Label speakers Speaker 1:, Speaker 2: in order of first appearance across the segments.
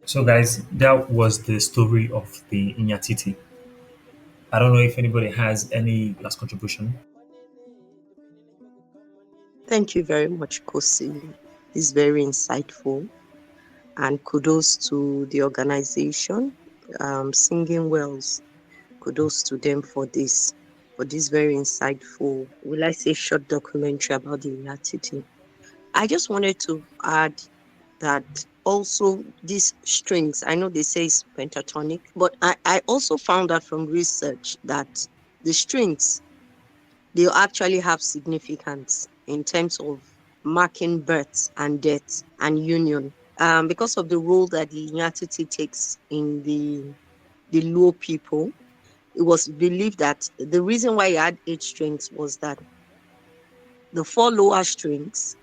Speaker 1: So, guys, that was the story of the Nyatiti. I don't know if anybody has any last contribution.
Speaker 2: Thank you very much, Kosi. It's very insightful. And kudos to the organization, Singing Wells. Kudos to them for this very insightful, will I say, short documentary about the Nyatiti. I just wanted to add that also these strings, I know they say it's pentatonic, but I also found out from research that the strings, they actually have significance in terms of marking birth and death and union. Because of the role that the Nyatiti takes in the Luo people, it was believed that the reason why he had 8 strings was that the 4 lower strings,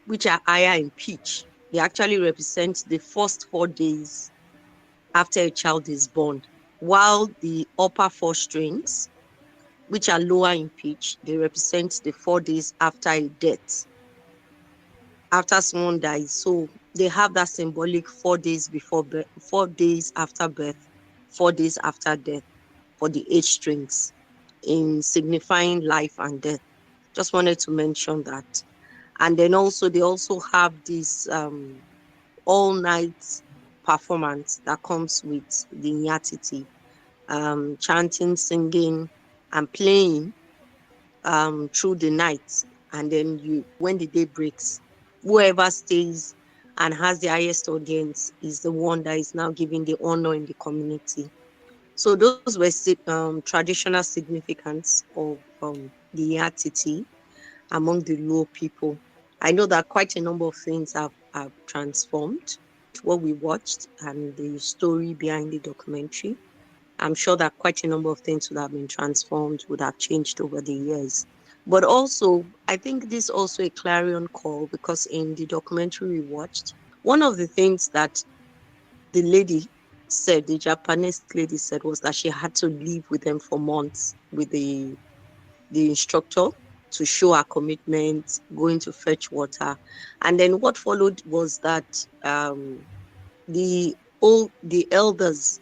Speaker 2: which are higher in pitch, they actually represent the first 4 days after a child is born, while the upper 4 strings, which are lower in pitch, they represent the 4 days after a death, after someone dies. So they have that symbolic 4 days before birth, 4 days after birth, 4 days after death for the 8 strings in signifying life and death. Just wanted to mention that. And then also they also have this all night performance that comes with the Nyatiti, chanting, singing, and playing through the night. And then when the day breaks, whoever stays and has the highest audience is the one that is now giving the honor in the community. So those were traditional significance of the Nyatiti among the Luo people. I know that quite a number of things have transformed what we watched and the story behind the documentary. I'm sure that quite a number of things would have been transformed, would have changed over the years. But also, I think this is also a clarion call because in the documentary we watched, one of the things that the lady said, the Japanese lady said, was that she had to live with them for months with the instructor to show her commitment, going to fetch water. And then what followed was that the elders,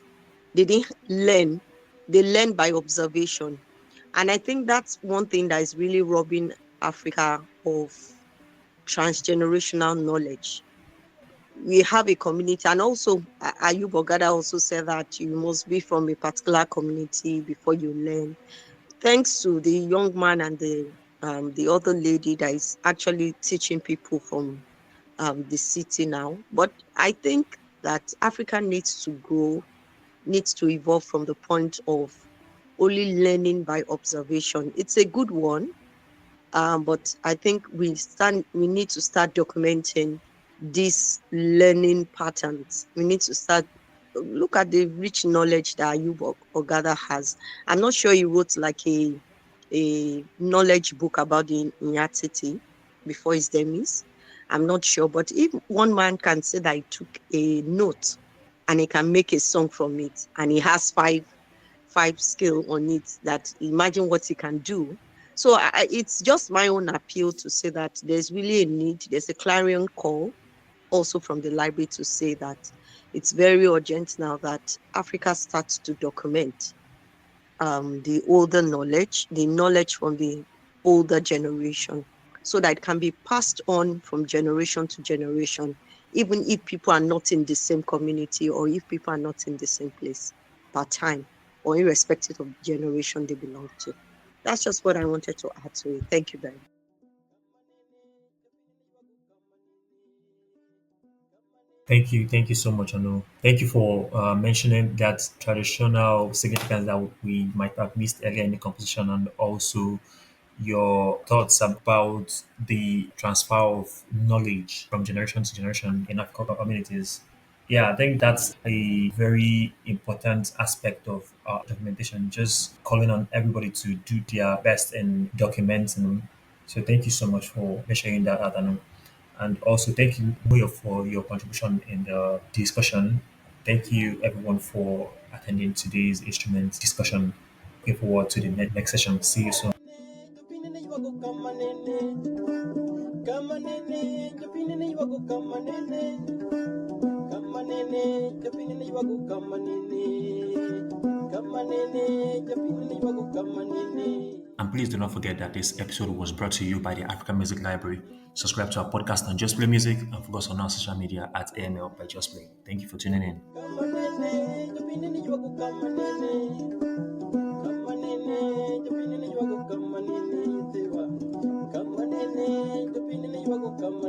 Speaker 2: they didn't learn, they learned by observation. And I think that's one thing that is really robbing Africa of transgenerational knowledge. We have a community, and also Ayub Ogada also said that you must be from a particular community before you learn. Thanks to the young man and the other lady that is actually teaching people from the city now. But I think that Africa needs to grow, needs to evolve from the point of only learning by observation. It's a good one, but I think we need to start documenting these learning patterns. We need to start look at the rich knowledge that Ayub Ogada has. I'm not sure he wrote like a knowledge book about the Nyatiti before his demise. I'm not sure, but if one man can say that he took a note and he can make a song from it, and he has five skill on it, that imagine what he can do. So it's just my own appeal to say that there's really a need, there's a clarion call also from the library to say that it's very urgent now that Africa starts to document the older knowledge, the knowledge from the older generation, so that it can be passed on from generation to generation, even if people are not in the same community or if people are not in the same place per time or irrespective of the generation they belong to. That's just what I wanted to add to it. Thank you very much.
Speaker 1: Thank you so much, Anu. Thank you for mentioning that traditional significance that we might have missed earlier in the composition, and also your thoughts about the transfer of knowledge from generation to generation in African communities. Yeah, I think that's a very important aspect of documentation, just calling on everybody to do their best in documenting. So thank you so much for sharing that, Adano. And also thank you, Muyo, for your contribution in the discussion. Thank you, everyone, for attending today's instrument discussion. Looking forward to the next session. See you soon.
Speaker 3: Kamanene, kapinene yuaku kamanene. Kamanene, kapinene yuaku kamanene. Kamanene, kapinene yuaku kamanene.
Speaker 1: And please do not forget that this episode was brought to you by the African Music Library. Subscribe to our podcast on Just Play Music and follow us on our social media at AML by Just Play. Thank you for tuning in.
Speaker 3: Kamanene, kapinene yuaku kamanene. Kamanene, kapinene yuaku kamanene. Kamanene, kapinene yuaku kamanene.